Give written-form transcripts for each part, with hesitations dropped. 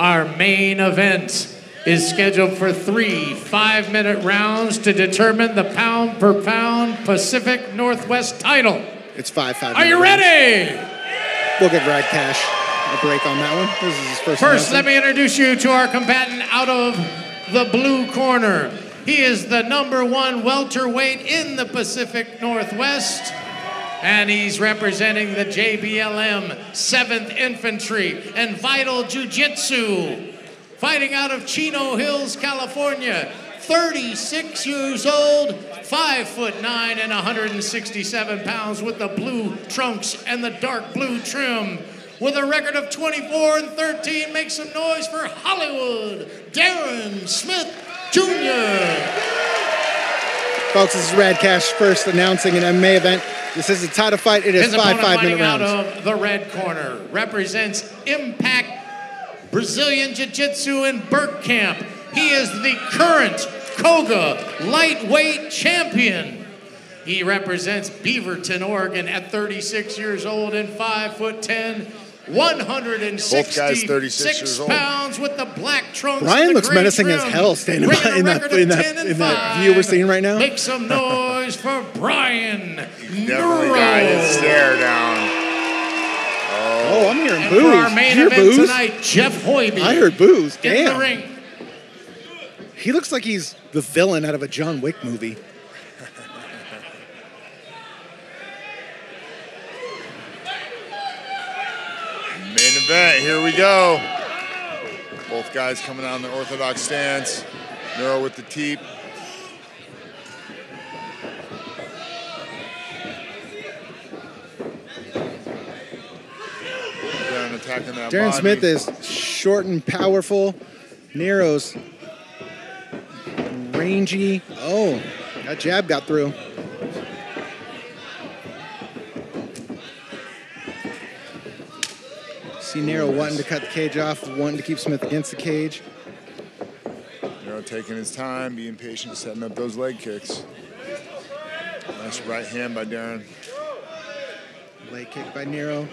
Our main event is scheduled for 3 5-minute rounds to determine the pound-per-pound Pacific Northwest title. It's 5 Are you ready? We'll give Brad Cash a break on that one. This is his First, let me introduce you to our combatant out of the blue corner. He is the #1 welterweight in the Pacific Northwest, and he's representing the JBLM 7th Infantry and Vital Jiu-Jitsu. Fighting out of Chino Hills, California, 36 years old, 5'9" and 167 pounds with the blue trunks and the dark blue trim. With a record of 24-13, make some noise for Hollywood, Darren Smith Jr. Folks, this is Brad Cash first announcing an MMA event. This is a title fight. It is His 5 opponent 5-minute rounds. out of the red corner represents Impact Brazilian Jiu-Jitsu in Burke Camp. He is the current Coga lightweight champion. He represents Beaverton, Oregon at 36 years old and 5'10", 166 pounds with the black trunks. Bryan looks menacing as hell standing in that view we're seeing right now. Make some noise for Bryan. Definitely got his stare down. Oh, I'm hearing And boos. for our main Did you hear event boos? tonight, Jeff Hoiby. I heard boos. In Damn. the ring. He looks like he's the villain out of a John Wick movie. Main event, here we go. Both guys coming out in the orthodox stance. Nuro with the teep. Darren attacking that Darren body. Smith is short and powerful. Nuro's rangy. Oh, that jab got through. See Nuro wanting to cut the cage off, wanting to keep Smith against the cage. Nuro taking his time, being patient, setting up those leg kicks. Nice right hand by Darren. Leg kick by Nuro.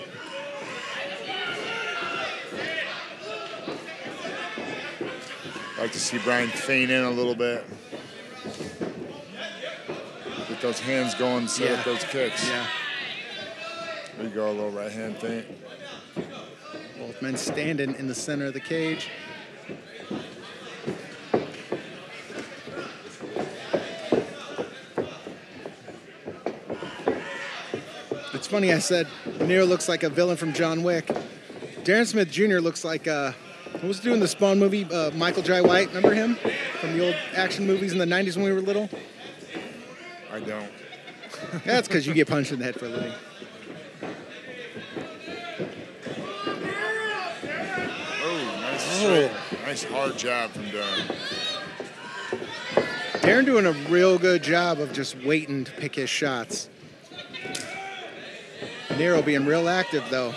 Like to see Bryan feint in a little bit. Get those hands going, set up those kicks. Yeah. There you go, a little right hand feint. Both men standing in the center of the cage. It's funny I said Nuro looks like a villain from John Wick. Darren Smith Jr. looks like, what was doing the Spawn movie? Michael Jai White, remember him? From the old action movies in the 90s when we were little? I don't. That's because you get punched in the head for a living. Nice hard jab from Darren. Darren doing a real good job of just waiting to pick his shots. Nuro being real active, though.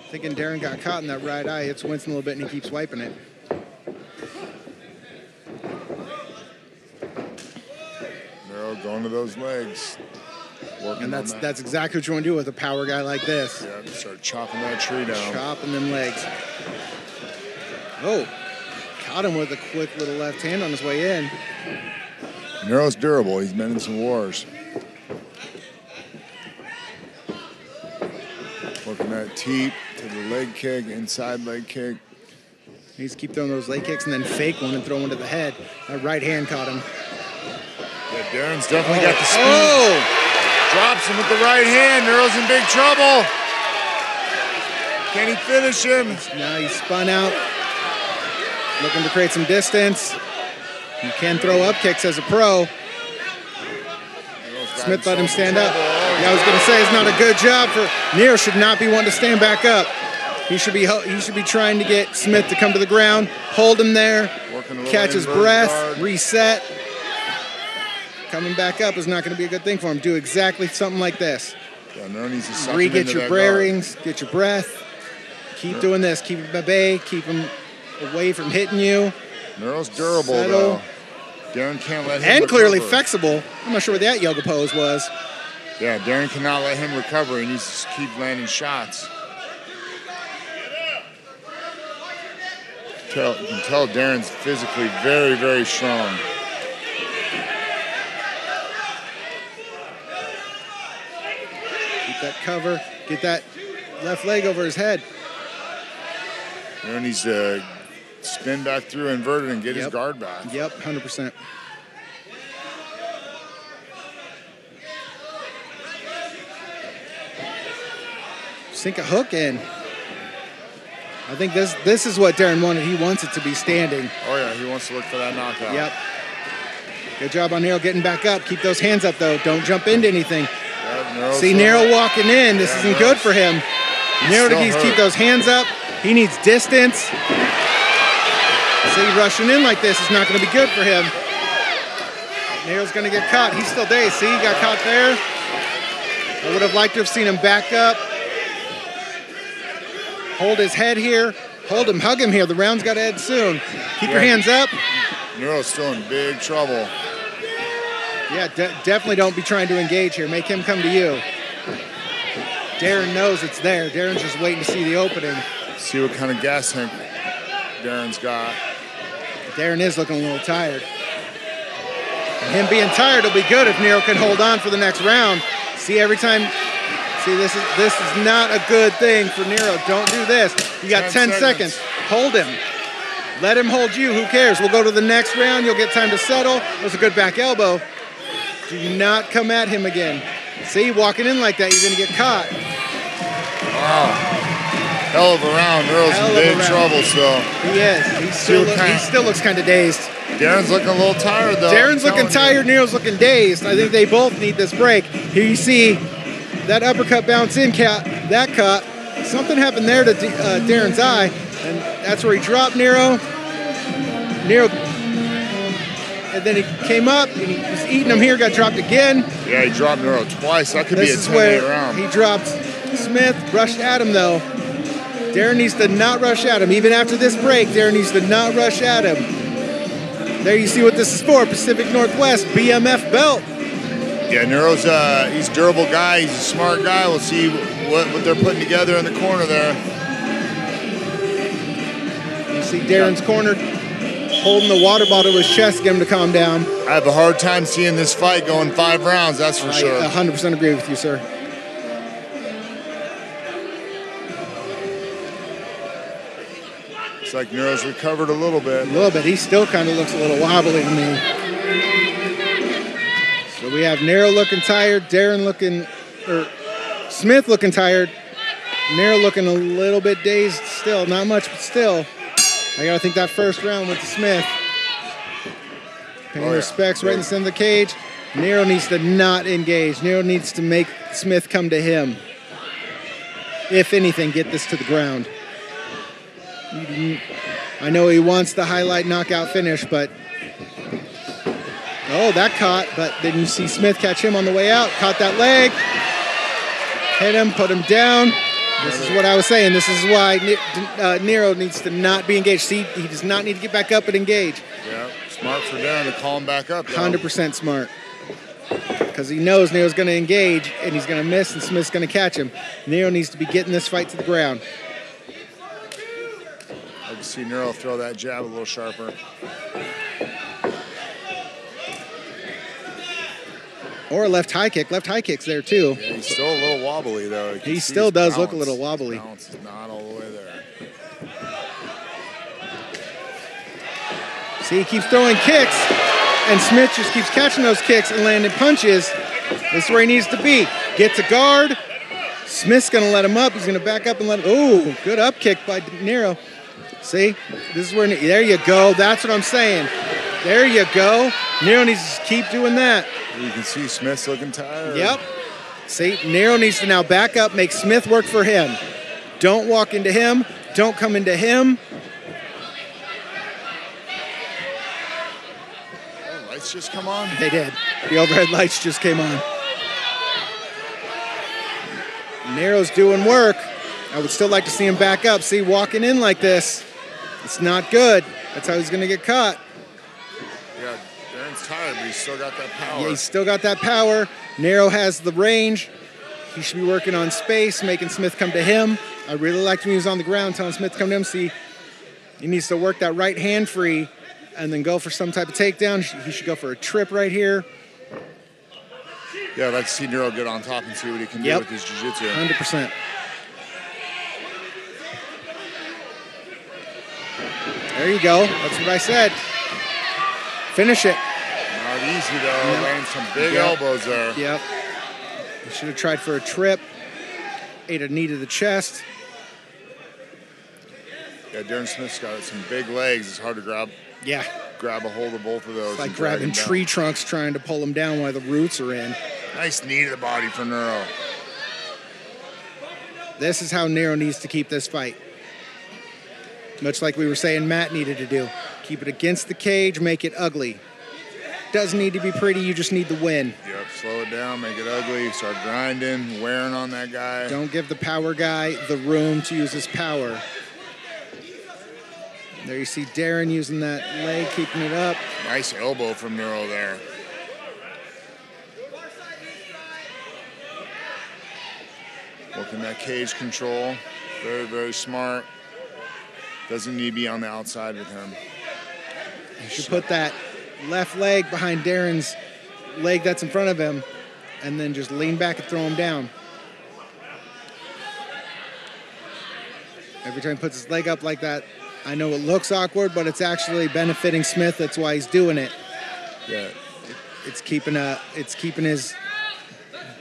Thinking Darren got caught in that right eye. It's wincing a little bit, and he keeps wiping it. Nuro going to those legs. And that's exactly what you want to do with a power guy like this. Yeah, start chopping that tree down. Chopping them legs. Oh, caught him with a quick little left hand on his way in. Nuro's durable. He's been in some wars. Working that teep to the leg kick, inside leg kick. He needs to keep throwing those leg kicks and then fake one and throw one to the head. That right hand caught him. Yeah, Darren's definitely got the speed. Oh! Drops him with the right hand. Nuro's in big trouble. Can he finish him? Now he's spun out. Looking to create some distance. You can throw up kicks as a pro. Smith let him stand up. Yeah, I was going to say it's not a good job for Nuro. Should not be wanting to stand back up. He should be trying to get Smith to come to the ground, hold him there, catch his breath, reset. Coming back up is not going to be a good thing for him. Do exactly something like this. Yeah, Nuro needs to suck Get your bearings, get your breath. Keep doing this. Keep him at bay. Keep him away from hitting you. Nuro's durable, though. Darren can't let him And clearly recover. flexible. I'm not sure what that yoga pose was. Yeah, Darren cannot let him recover. He needs to keep landing shots. You can tell Darren's physically very, very strong. Keep that cover. Get that left leg over his head. Darren needs to spin back through inverted and get his guard back. Yep, 100%. Sink a hook in. I think this is what Darren wanted. He wants it to be standing. Oh, yeah, he wants to look for that knockout. Yep. Good job on Nuro getting back up. Keep those hands up, though. Don't jump into anything. Yep, see Nuro walking in. This isn't good for him. Nuro needs to keep those hands up. He needs distance. See, rushing in like this is not going to be good for him. Nero's going to get caught. He's still dazed. See, he got caught there. I would have liked to have seen him back up. Hold his head here. Hold him, hug him here. The round's got to end soon. Keep your hands up. Nuro's still in big trouble. Yeah, definitely don't be trying to engage here. Make him come to you. Darren knows it's there. Darren's just waiting to see the opening. See what kind of gas tank Darren's got. Darren is looking a little tired. And him being tired will be good if Nuro can hold on for the next round. See, every time... See, this is not a good thing for Nuro. Don't do this. You got 10 seconds. Hold him. Let him hold you. Who cares? We'll go to the next round. You'll get time to settle. That was a good back elbow. Do not come at him again. See, walking in like that, you're going to get caught. Wow. Hell of a round. Nuro's in big trouble still. He is. He still looks kind of dazed. Darren's looking a little tired, though. Darren's looking tired. Nuro's looking dazed. I think they both need this break. Here you see that uppercut bounce in, that caught. Something happened there to Darren's eye, and that's where he dropped Nuro. And then he came up, and he was eating him here, got dropped again. Yeah, he dropped Nuro twice. That could be a 10-8 round. He dropped Smith, rushed at him, though. Darren needs to not rush at him. Even after this break, Darren needs to not rush at him. There you see what this is for, Pacific Northwest, BMF belt. Yeah, Nuro's he's a durable guy. He's a smart guy. We'll see what they're putting together in the corner there. You see Darren's corner holding the water bottle to his chest to get him to calm down. I have a hard time seeing this fight going 5 rounds, that's for sure. I 100% agree with you, sir. Looks like Nuro's recovered a little bit. A little bit. He still kind of looks a little wobbly to me. So we have Nuro looking tired, Smith looking tired, Nuro looking a little bit dazed still, not much, but still. I gotta think that first round went to Smith. Paying respects right in the center of the cage. Nuro needs to not engage. Nuro needs to make Smith come to him. If anything, get this to the ground. I know he wants the highlight knockout finish, but oh, that caught, but then you see Smith catch him on the way out, caught that leg, hit him, put him down. This is what I was saying. This is why Nuro needs to not be engaged. See, he does not need to get back up and engage. Yeah, smart for Darren to call him back up. 100% smart. Because he knows Nuro's going to engage, and he's going to miss, and Smith's going to catch him. Nuro needs to be getting this fight to the ground. I can see Nuro throw that jab a little sharper. Or a left high kick. Left high kick's there, too. Yeah, he's still a little wobbly, though. He still does look a little wobbly. His balance is not all the way there. See, he keeps throwing kicks, and Smith just keeps catching those kicks and landing punches. This is where he needs to be. Get to guard. Smith's going to let him up. He's going to back up and let him. Ooh, good up kick by Nuro. See, this is where, there you go. That's what I'm saying. There you go. Nuro needs to keep doing that. You can see Smith's looking tired. Yep. See, Nuro needs to now back up, make Smith work for him. Don't walk into him. Don't come into him. Oh, lights just come on? They did. The overhead lights just came on. Nuro's doing work. I would still like to see him back up. See, walking in like this, it's not good. That's how he's going to get caught. Yeah, Darren's tired, but he's still got that power. Yeah, he's still got that power. Nuro has the range. He should be working on space, making Smith come to him. I really liked when he was on the ground, telling Smith to come to him. See, he needs to work that right hand free and then go for some type of takedown. He should go for a trip right here. Yeah, I'd like to see Nuro get on top and see what he can do with his jiu-jitsu. 100%. There you go. That's what I said. Finish it. Not easy, though. Landing some big elbows there. Yep. He should have tried for a trip. Ate a knee to the chest. Yeah, Darren Smith's got some big legs. It's hard to grab a hold of both of those. It's like grabbing tree trunks trying to pull them down while the roots are in. Nice knee to the body for Nuro. This is how Nuro needs to keep this fight. Much like we were saying Matt needed to do. Keep it against the cage, make it ugly. Doesn't need to be pretty, you just need the win. Yep, slow it down, make it ugly, start grinding, wearing on that guy. Don't give the power guy the room to use his power. There you see Darren using that leg, keeping it up. Nice elbow from Nuro there. Working that cage control, very, very smart. Doesn't need to be on the outside with him. You should put that left leg behind Darren's leg that's in front of him and then just lean back and throw him down. Every time he puts his leg up like that, I know it looks awkward, but it's actually benefiting Smith. That's why he's doing it. Yeah. It's keeping his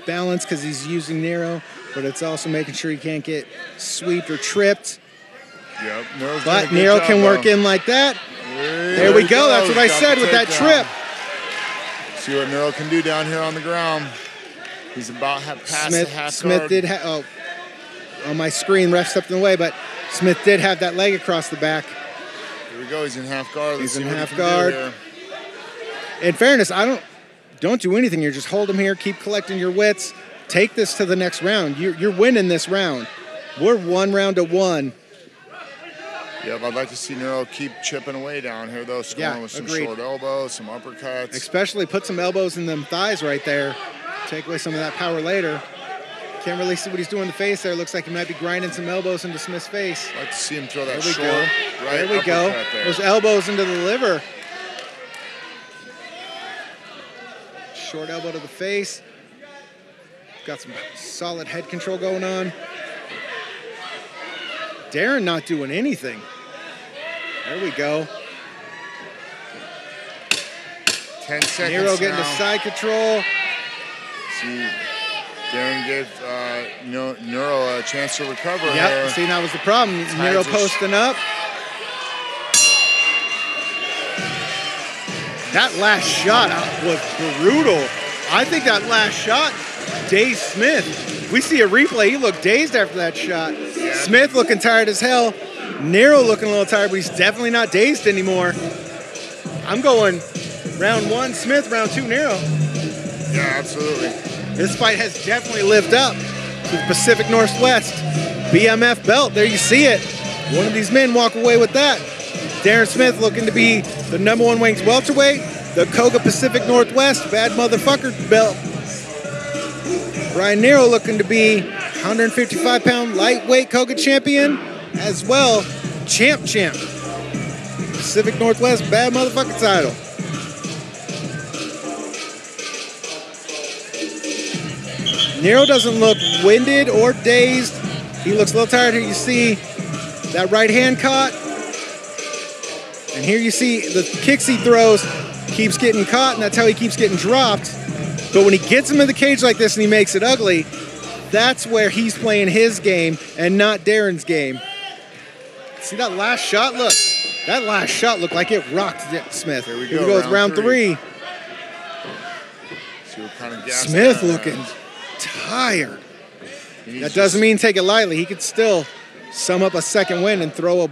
balance because he's using Nuro, but it's also making sure he can't get sweeped or tripped. Yep. But Nuro can work in like that. There we go. That's what I said with that trip. See what Nuro can do down here on the ground. He's about past the half guard. Smith did on my screen, ref stepped in the way, but Smith did have that leg across the back. Here we go. He's in half guard. He's in half guard. In fairness, don't do anything here. Just hold him here. Keep collecting your wits. Take this to the next round. You're winning this round. We're 1 round to 1. Yeah, but I'd like to see Nuro keep chipping away down here, though, scoring with some short elbows, some uppercuts. Especially put some elbows in them thighs right there. Take away some of that power later. Can't really see what he's doing in the face there. Looks like he might be grinding some elbows into Smith's face. I'd like to see him throw that short right there we go. There. Those elbows into the liver. Short elbow to the face. Got some solid head control going on. Darren not doing anything. There we go. 10 seconds Nuro getting to side control. See, Darren gave Nuro a chance to recover. Yep, see, that was the problem. Nuro posting up. That last shot was brutal. I think that last shot dazed Smith. We see a replay. He looked dazed after that shot. Yeah. Smith looking tired as hell. Nuro looking a little tired, but he's definitely not dazed anymore. I'm going round 1 Smith, round 2 Nuro. Yeah, absolutely. This fight has definitely lived up to the Pacific Northwest BMF belt. There you see it. One of these men walk away with that. Darren Smith looking to be the #1 ranked welterweight, the Coga Pacific Northwest bad motherfucker belt. Bryan Nuro looking to be 155-pound lightweight Coga champion, as well, champ. Pacific Northwest bad motherfucker title. Nuro doesn't look winded or dazed. He looks a little tired. Here you see that right hand caught. And here you see the kicks he throws keeps getting caught, and that's how he keeps getting dropped. But when he gets him in the cage like this and he makes it ugly, that's where he's playing his game and not Darren's game. See that last shot? Look. That last shot looked like it rocked Smith. Here we go with round 3. See what kind of gas Smith looking tired. That doesn't mean take it lightly. He could still sum up a second win and throw a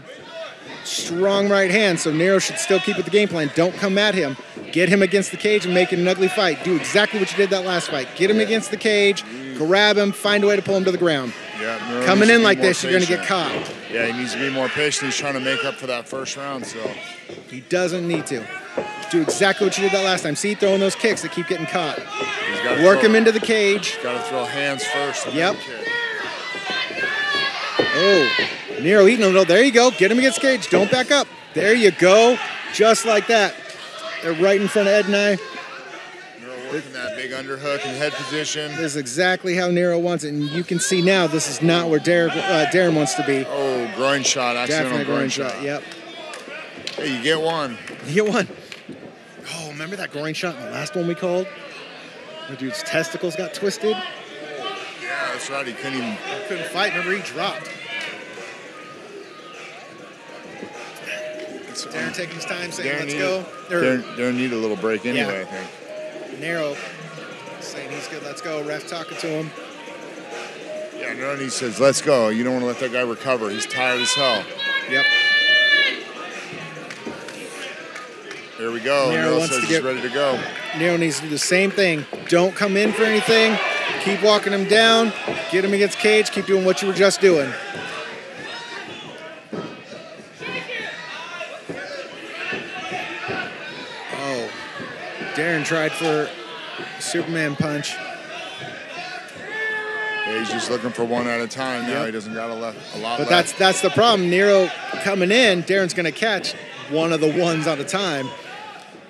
strong right hand, so Nuro should still keep with the game plan. Don't come at him. Get him against the cage and make it an ugly fight. Do exactly what you did that last fight. Get him against the cage, grab him, find a way to pull him to the ground. Yeah, coming in like this, you're going to get caught. Yeah, he needs to be more patient. He's trying to make up for that first round, so. He doesn't need to. Do exactly what you did that last time. See, throwing those kicks that keep getting caught. Work him into the cage. Got to throw hands first. Yep. Oh, Nuro eating a little. There you go. Get him against the cage. Don't back up. There you go. Just like that. They're right in front of Ed and I. Nuro working that big underhook in head position. This is exactly how Nuro wants it. And you can see now this is not where Darren wants to be. Oh, groin shot. Accidental Definitely groin shot. Yep. Hey, you get one. You get one. Oh, remember that groin shot in the last one we called? The dude's testicles got twisted. Yeah, that's right. He couldn't fight. Remember, he dropped. Darren taking his time, saying, let's go. Darren need a little break anyway, I think. Nuro saying he's good, let's go. Ref talking to him. Yeah, Nuro he says, let's go. You don't want to let that guy recover. He's tired as hell. Yep. Here we go. Nuro says he's ready to go. Nuro needs to do the same thing. Don't come in for anything. Keep walking him down. Get him against cage. Keep doing what you were just doing. Oh. Darren tried for Superman punch. Yeah, he's just looking for one at a time now. Yep. He doesn't got a lot but left. that's the problem. Nuro coming in, Darren's going to catch one of the ones at a time.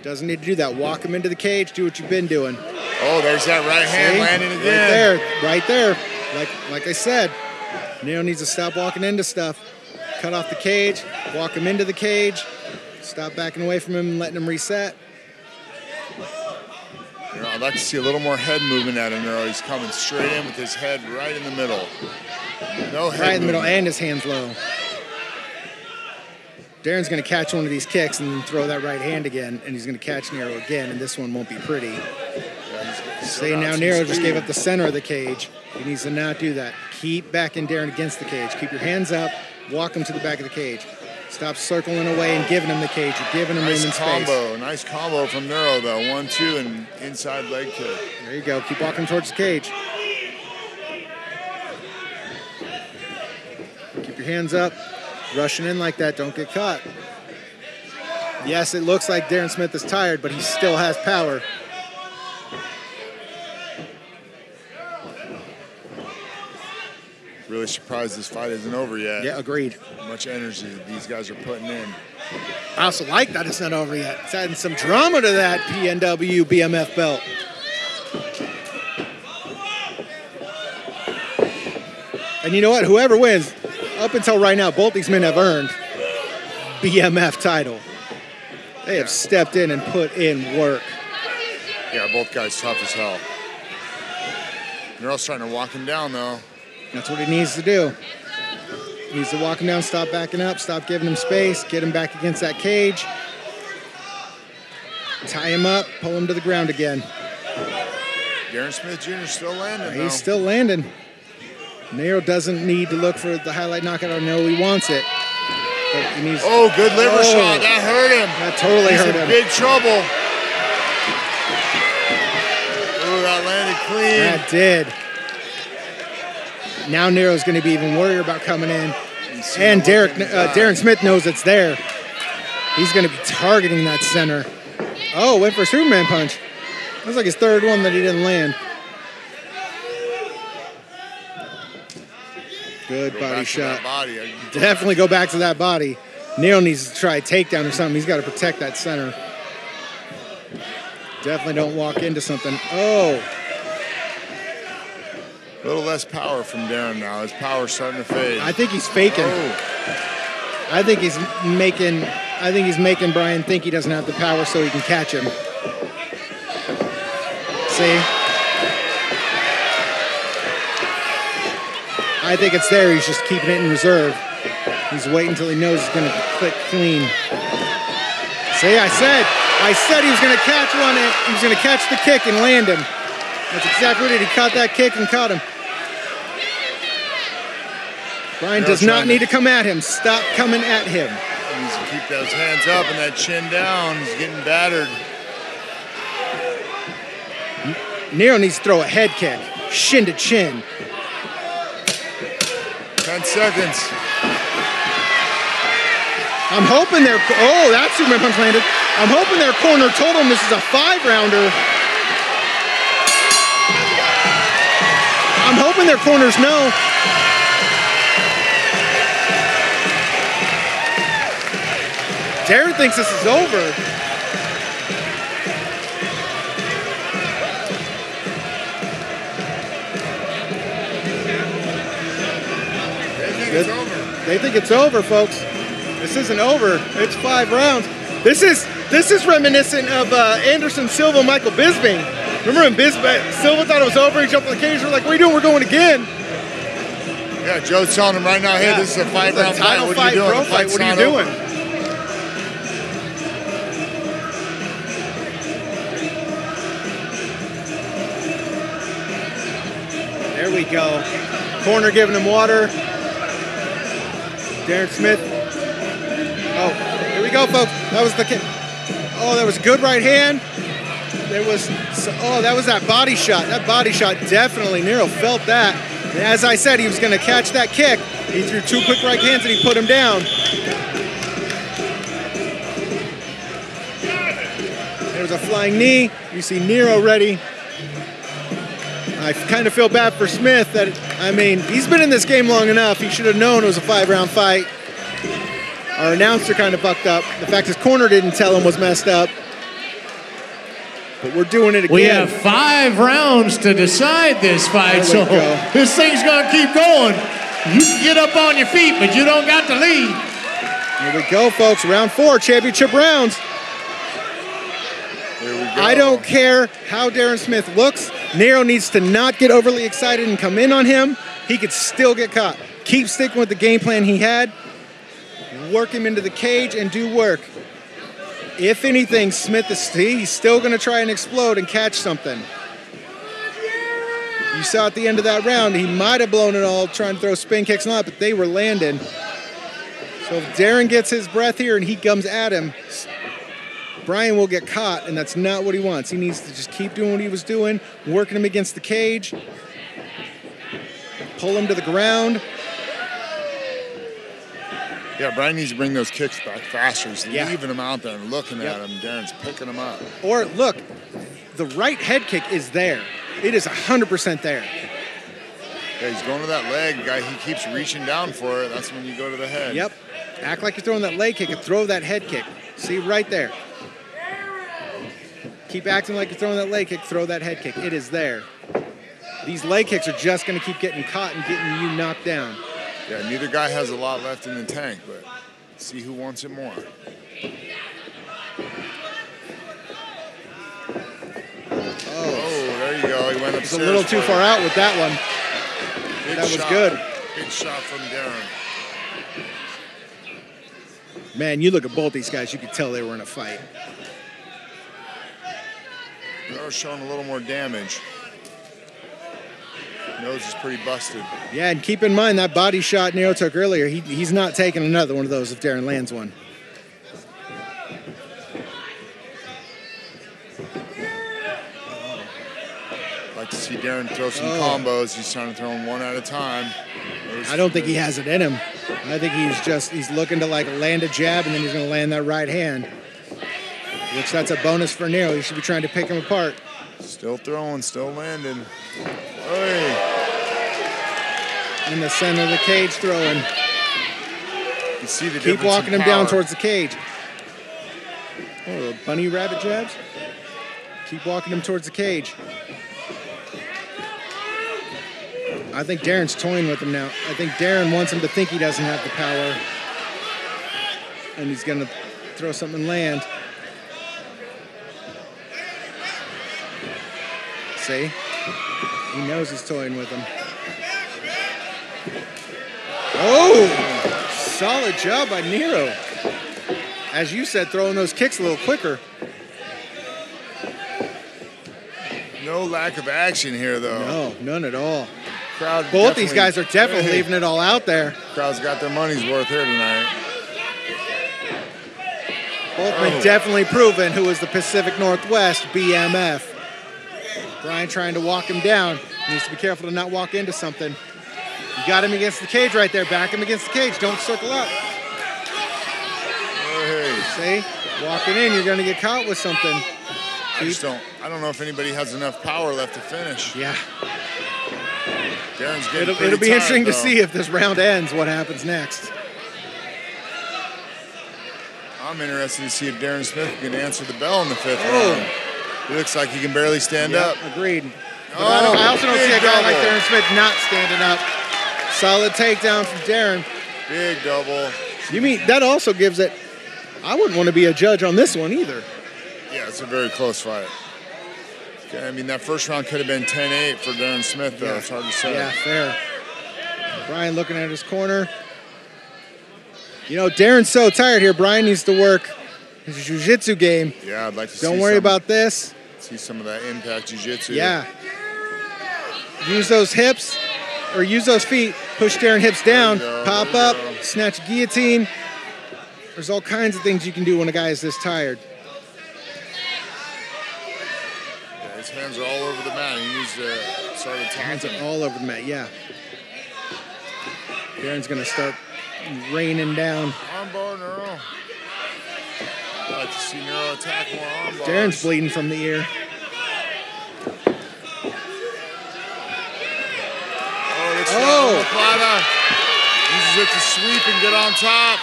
Doesn't need to do that. Walk him into the cage. Do what you've been doing. Oh, there's that right hand landing again. Right there. Like I said, Nuro needs to stop walking into stuff. Cut off the cage. Walk him into the cage. Stop backing away from him and letting him reset. You know, I'd like to see a little more head movement out of Nuro. He's coming straight in with his head right in the middle. No head right in the middle movement. and his hands low. Darren's going to catch one of these kicks and throw that right hand again, and he's going to catch Nuro again, and this one won't be pretty. Yeah, say now Nuro just gave up the center of the cage. He needs to not do that. Keep backing Darren against the cage. Keep your hands up. Walk him to the back of the cage. Stop circling away and giving him the cage. You're giving him room and space. Nice combo from Nuro, though. 1-2 and inside leg kick. There you go. Keep walking towards the cage. Keep your hands up. Rushing in like that, don't get caught. Yes, it looks like Darren Smith is tired, but he still has power. Really surprised this fight isn't over yet. Yeah, agreed. How much energy these guys are putting in. I also like that it's not over yet. It's adding some drama to that PNW BMF belt. And you know what? Whoever wins, up until right now, both these men have earned BMF title. They have stepped in and put in work. Yeah, both guys tough as hell. Nuro's trying to walk him down, though. That's what he needs to do. He needs to walk him down, stop backing up, stop giving him space, get him back against that cage. Tie him up, pull him to the ground again. Darren Smith Jr. still landing, He's still landing. Nuro doesn't need to look for the highlight knockout. I know he wants it. But he needs good liver shot. That hurt him. That totally hurt him. He's in big trouble. Ooh, that landed clean. That did. Now Nero's going to be even worried about coming in. And Darren Smith knows it's there. He's going to be targeting that center. Oh, went for a Superman punch. That's like his third one that he didn't land. Good body shot. Definitely go back to that body. Nuro needs to try a takedown or something. He's got to protect that center. Definitely don't walk into something. Oh. A little less power from Darren now. His power's starting to fade. I think he's faking. I think he's making Bryan think he doesn't have the power so he can catch him. See? I think it's there. He's just keeping it in reserve. He's waiting until he knows he's going to click clean. See, I said he was going to catch one. He was going to catch the kick and land him. That's exactly what he did. He caught that kick and caught him. Bryan does not need to come at him. Stop coming at him. He needs to keep those hands up and that chin down. He's getting battered. Nuro needs to throw a head kick, shin to chin. 10 seconds. I'm hoping they're... Oh, that Superman punch landed. I'm hoping their corner told them this is a 5-rounder. I'm hoping their corners know. Darren thinks this is over. They think it's over, folks. This isn't over. It's 5 rounds. This is reminiscent of Anderson Silva, Michael Bisping. Remember when Silva thought it was over? He jumped on the cage. We're like, "What are you doing? We're going again." Yeah, Joe's telling him right now, "Hey, this is a 5-round fight. What are you doing? What are you doing?" There we go. Corner giving him water. Darren Smith. Oh, here we go, folks. That was the kick. Oh, that was a good right hand. There was, that was that body shot. That body shot, definitely, Nuro felt that. And as I said, he was going to catch that kick. He threw 2 quick right hands and he put him down. There's a flying knee. You see Nuro ready. I kind of feel bad for Smith that, I mean, he's been in this game long enough. He should have known it was a 5-round fight. Our announcer kind of fucked up. The fact his corner didn't tell him was messed up. But we're doing it again. We have 5 rounds to decide this fight, so this thing's gonna keep going. You can get up on your feet, but you don't got the lead. Here we go, folks. Round 4, championship rounds. Here we go. I don't care how Darren Smith looks. Nuro needs to not get overly excited and come in on him. He could still get caught. Keep sticking with the game plan he had. Work him into the cage and do work. If anything, Smith he's still going to try and explode and catch something. You saw at the end of that round, he might have blown it all trying to throw spin kicks and all that, but they were landing. So if Darren gets his breath here and he comes at him, Bryan will get caught, and that's not what he wants. He needs to just keep doing what he was doing, working him against the cage, pull him to the ground. Yeah, Bryan needs to bring those kicks back faster. He's leaving them out there and looking at him. Darren's picking them up. Or, look, the right head kick is there. It is 100% there. Yeah, he's going to that leg. Guy, he keeps reaching down for it. That's when you go to the head. Yep. Act like you're throwing that leg kick and throw that head kick. See, right there. Keep acting like you're throwing that leg kick, throw that head kick. It is there. These leg kicks are just going to keep getting caught and getting you knocked down. Yeah, neither guy has a lot left in the tank, but see who wants it more. Oh, there you go. He went upstairs. He's a little too far out with that one. That was good. Big shot from Darren. Man, you look at both these guys, you could tell they were in a fight. They're showing a little more damage. Nose is pretty busted. Yeah, and keep in mind that body shot Nuro took earlier, he's not taking another one of those if Darren lands one. Like to see Darren throw some combos. He's trying to throw them one at a time. I don't think he has it in him. I think he's looking to like land a jab and then he's going to land that right hand. Which that's a bonus for Nuro. He should be trying to pick him apart. Still throwing, still landing. Hey. In the center of the cage throwing. You see the Keep walking him down towards the cage. Oh, bunny rabbit jabs. Keep walking him towards the cage. I think Darren's toying with him now. I think Darren wants him to think he doesn't have the power. And he's going to throw something and land. See? He knows he's toying with him. Oh! Solid job by Nuro. As you said, throwing those kicks a little quicker. No lack of action here, though. No, none at all. Both these guys are definitely leaving it all out there. Crowd's got their money's worth here tonight. Both men definitely proven who is the Pacific Northwest BMF. Bryan trying to walk him down. He needs to be careful to not walk into something. You got him against the cage right there. Back him against the cage. Don't circle up. Hey. See? Walking in, you're going to get caught with something. I don't know if anybody has enough power left to finish. Yeah. Darren's getting It'll be tired, interesting though. to see if this round ends, what happens next. I'm interested to see if Darren Smith can answer the bell in the 5th round. He looks like he can barely stand up. Agreed. But I also don't see a guy like Darren Smith not standing up. Solid takedown from Darren. Big double. You mean, that also gives it, I wouldn't want to be a judge on this one either. Yeah, it's a very close fight. Okay, I mean, that first round could have been 10-8 for Darren Smith, though. Yeah. It's hard to say. Yeah, fair. Bryan looking at his corner. You know, Darren's so tired here. Bryan needs to work his jiu-jitsu game. Yeah, I'd like to see Don't worry about this. See some of that impact jiu-jitsu. Yeah. Use those hips, or use those feet. Push Darren hips down. Pop up, snatch a guillotine. There's all kinds of things you can do when a guy is this tired. Yeah, his hands are all over the mat. He needs to start attacking. Hands are all over the mat, yeah. Darren's going to start raining down. Armbar, Nuro. I'd like to see Nuro attack more armbars. Darren's bleeding from the ear. Plata. Uses it to sweep and get on top.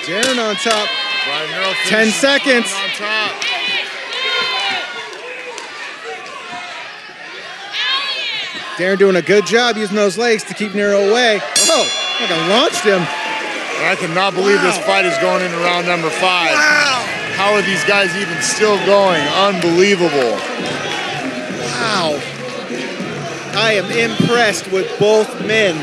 Darren on top. Bryan Nuro 10 seconds. On top. Darren doing a good job using those legs to keep Nuro away. Oh, like I launched him. I cannot believe this fight is going into round number 5. Wow. How are these guys even still going? Unbelievable. Wow. I am impressed with both men.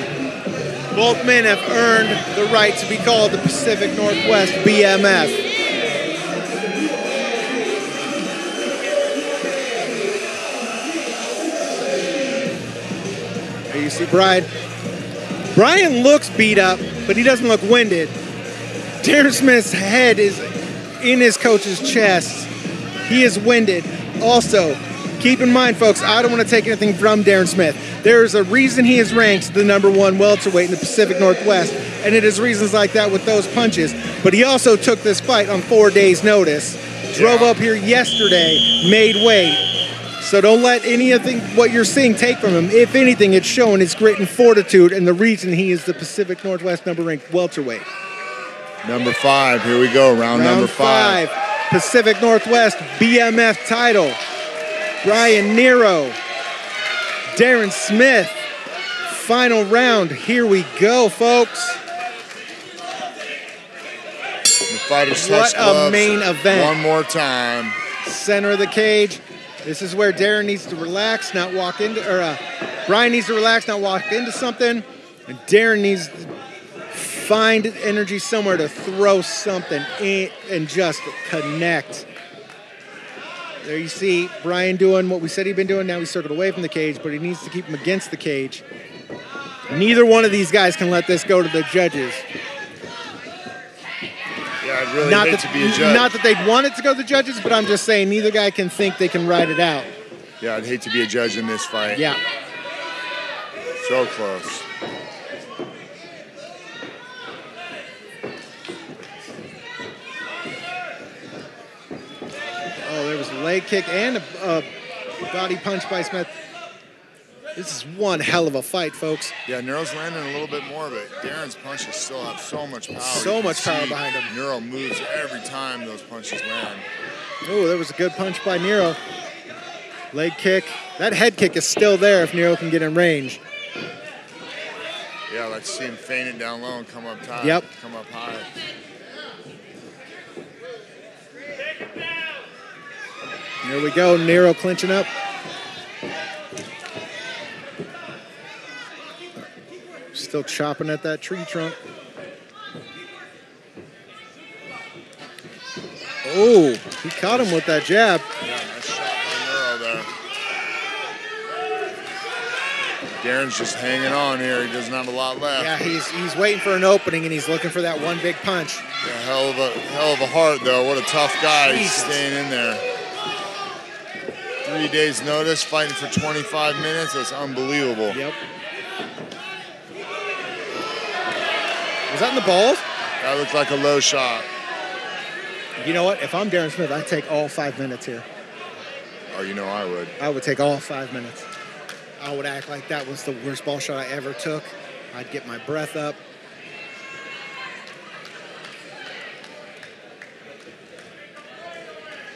Both men have earned the right to be called the Pacific Northwest BMF. There you see Bryan. Bryan looks beat up, but he doesn't look winded. Darren Smith's head is in his coach's chest. He is winded. Also, keep in mind, folks, I don't want to take anything from Darren Smith. There is a reason he is ranked the #1 welterweight in the Pacific Northwest, and it is reasons like that with those punches. But he also took this fight on 4 days' notice, drove up here yesterday, made weight. So don't let anything what you're seeing take from him. If anything, it's showing his grit and fortitude and the reason he is the Pacific Northwest #1 welterweight. Number 5, here we go, round number 5. Pacific Northwest BMF title. Bryan Nuro, Darren Smith, final round. Here we go, folks. The fighters touch gloves. What a main event. One more time. Center of the cage. This is where Darren needs to relax, not walk into, or Bryan needs to relax, not walk into something. And Darren needs to find energy somewhere to throw something in and just connect. There you see Bryan doing what we said he'd been doing. Now he's circled away from the cage, but he needs to keep him against the cage. Neither one of these guys can let this go to the judges. Yeah, I'd really hate to be a judge. Not that they'd want it to go to the judges, but I'm just saying neither guy can think they can ride it out. Yeah, I'd hate to be a judge in this fight. Yeah. So close. Oh, there was a leg kick and a body punch by Smith. This is one hell of a fight, folks. Yeah, Nuro's landing a little bit more, but Darren's punches still have so much power. So much power behind him. Nuro moves every time those punches land. Oh, there was a good punch by Nuro. Leg kick. That head kick is still there if Nuro can get in range. Yeah, I like to see him feint it down low and come up high. Yep. Come up high. There we go, Nuro clinching up. Still chopping at that tree trunk. Oh, he caught him with that jab. Yeah, nice shot by Nuro there. Darren's just hanging on here. He doesn't have a lot left. Yeah, he's waiting for an opening and he's looking for that one big punch. Yeah, hell of a heart though. What a tough guy. He's staying in there. 3 days notice, fighting for 25 minutes. That's unbelievable. Yep. Was that in the balls? That looked like a low shot. You know what? If I'm Darren Smith, I'd take all 5 minutes here. Oh, you know I would. I would take all 5 minutes. I would act like that was the worst ball shot I ever took. I'd get my breath up.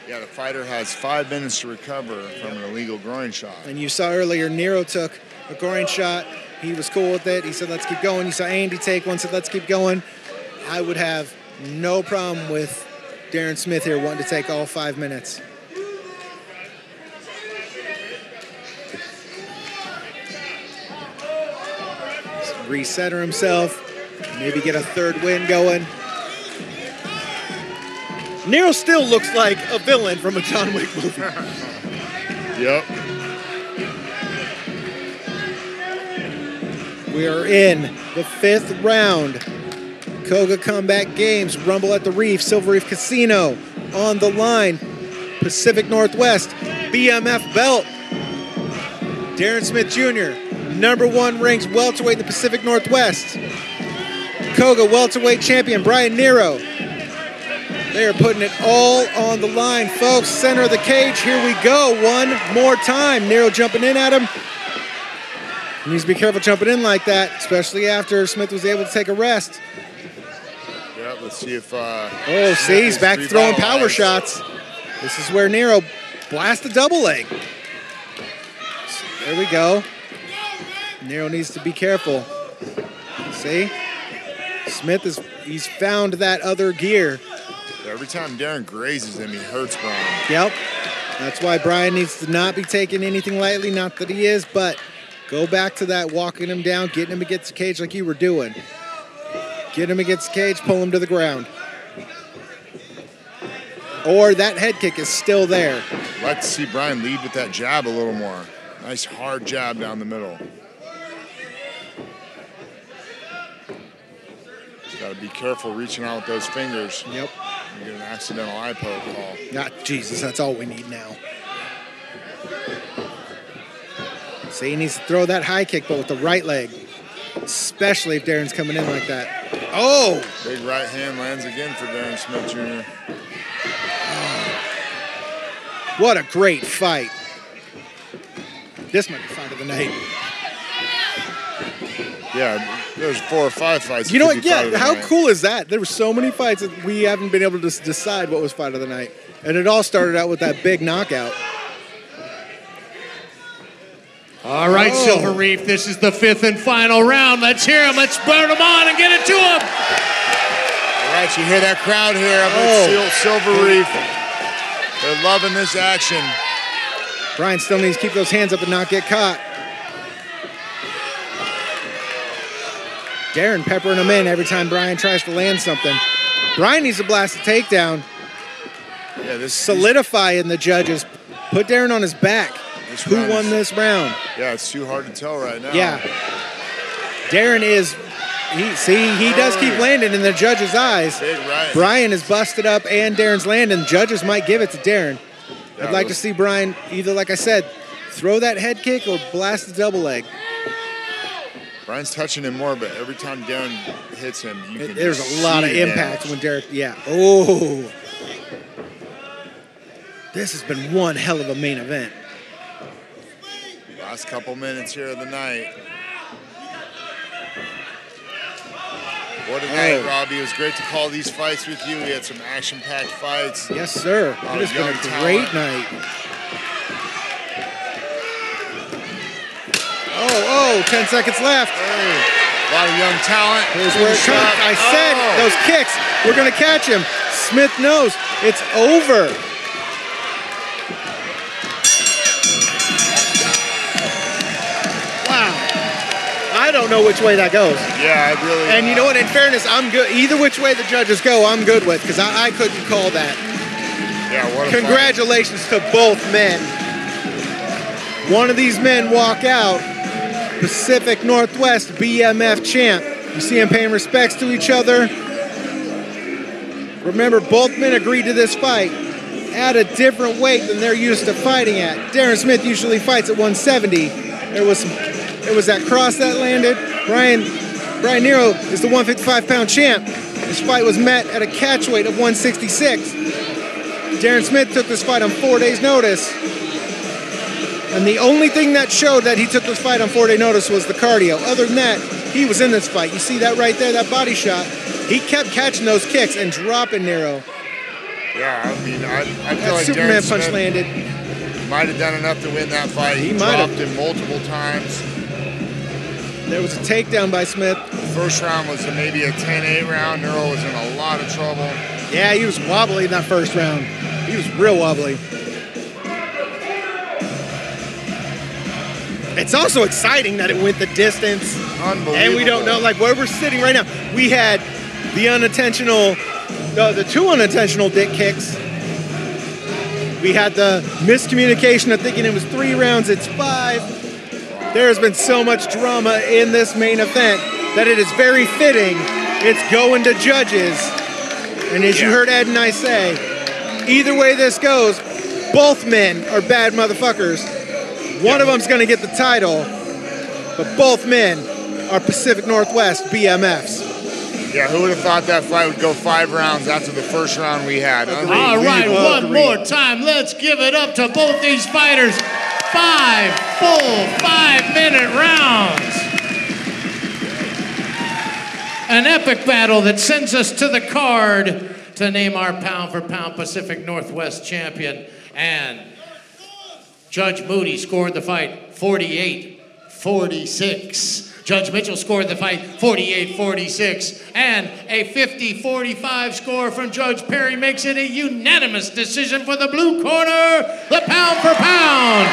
Yeah, the fighter has 5 minutes to recover from an illegal groin shot. And you saw earlier, Nuro took a groin shot. He was cool with it. He said, let's keep going. You saw Andy take one, said, let's keep going. I would have no problem with Darren Smith here wanting to take all 5 minutes. Resetter himself, maybe get a third win going. Nero still looks like a villain from a John Wick movie. Yep. We are in the 5th round. Coga Combat Games, Rumble at the Reef, Silver Reef Casino on the line. Pacific Northwest, BMF belt. Darren Smith Jr., #1 ranked welterweight in the Pacific Northwest. Coga welterweight champion Bryan Nuro. They are putting it all on the line, folks. Center of the cage, here we go. One more time. Nuro jumping in at him. He needs to be careful jumping in like that, especially after Smith was able to take a rest. Yeah, let's see if... oh, see, he's back throwing power shots. This is where Nuro blasts a double leg. There we go. Nuro needs to be careful. See? Smith he's found that other gear. Every time Darren grazes him, he hurts Bryan. Yep. That's why Bryan needs to not be taking anything lightly. Not that he is, but go back to that, walking him down, getting him against the cage like you were doing. Get him against the cage, pull him to the ground. Or that head kick is still there. I'd like to see Bryan lead with that jab a little more. Nice hard jab down the middle. Just got to be careful reaching out with those fingers. Yep. You get an accidental eye poke call. Jesus, that's all we need now. See, he needs to throw that high kick, but with the right leg. Especially if Darren's coming in like that. Oh! Big right hand lands again for Darren Smith Jr. What a great fight. This might be fight of the night. Yeah, there's 4 or 5 fights. You know what? Yeah, how cool is that? There were so many fights that we haven't been able to decide what was fight of the night. And it all started out with that big knockout. All right, Silver Reef, this is the 5th and final round. Let's hear him. Let's burn him on and get it to him. All right, you hear that crowd here up at Silver Reef. They're loving this action. Bryan still needs to keep those hands up and not get caught. Darren peppering him in every time Bryan tries to land something. Bryan needs to blast a takedown. Yeah, this solidifying the judges. Put Darren on his back. Who won this round? Yeah, it's too hard to tell right now. Yeah. Darren is, he does keep landing in the judges' eyes. Big right. Bryan is busted up and Darren's landing. Judges might give it to Darren. Yeah, I'd like to see Bryan either, like I said, throw that head kick or blast the double leg. Bryan's touching him more, but every time Darren hits him, you can there's just a lot of impact when Darren, Oh. This has been one hell of a main event. Last couple minutes here of the night. What a night, Robbie. It was great to call these fights with you. We had some action-packed fights. Yes, sir. It has been a great night. 10 seconds left. A lot of young talent. Here's where it comes. I said those kicks. We're going to catch him. Smith knows it's over. I don't know which way that goes. Yeah, I really... And you know what? In fairness, I'm good. Either which way the judges go, I'm good with, because I couldn't call that. Yeah, what a Congratulations to both men. One of these men walk out, Pacific Northwest BMF champ. You see them paying respects to each other. Remember, both men agreed to this fight at a different weight than they're used to fighting at. Darren Smith usually fights at 170. It was that cross that landed. Bryan Nuro is the 155-pound champ. This fight was met at a catch weight of 166. Darren Smith took this fight on 4 days' notice. And the only thing that showed that he took this fight on 4-day notice was the cardio. Other than that, he was in this fight. You see that right there, that body shot? He kept catching those kicks and dropping Nuro. Yeah, I mean, I feel that like Superman Darren punch Smith landed. might have done enough to win that fight. He dropped him multiple times. There was a takedown by Smith. The first round was maybe a 10-8 round. Nuro was in a lot of trouble. Yeah, he was wobbly in that first round. He was real wobbly. It's also exciting that it went the distance. Unbelievable. And we don't know, like where we're sitting right now, we had the the two unintentional dick kicks. We had the miscommunication of thinking it was 3 rounds, it's 5. There has been so much drama in this main event that it is very fitting. It's going to judges. And as you heard Ed and I say, either way this goes, both men are bad motherfuckers. One of them's gonna get the title, but both men are Pacific Northwest BMFs. Yeah, who would have thought that fight would go 5 rounds after the first round we had? All right, one more time. Let's give it up to both these fighters. 5 full 5-minute rounds. An epic battle that sends us to the card to name our pound-for-pound Pacific Northwest champion. And Judge Moody scored the fight 48-46. Judge Mitchell scored the fight 48-46. And a 50-45 score from Judge Perry makes it a unanimous decision for the blue corner, the pound-for-pound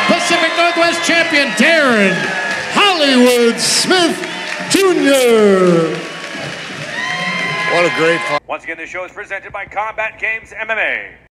Pacific Northwest champion, Darren Hollywood Smith Jr. What a great fight. Once again, this show is presented by Combat Games MMA.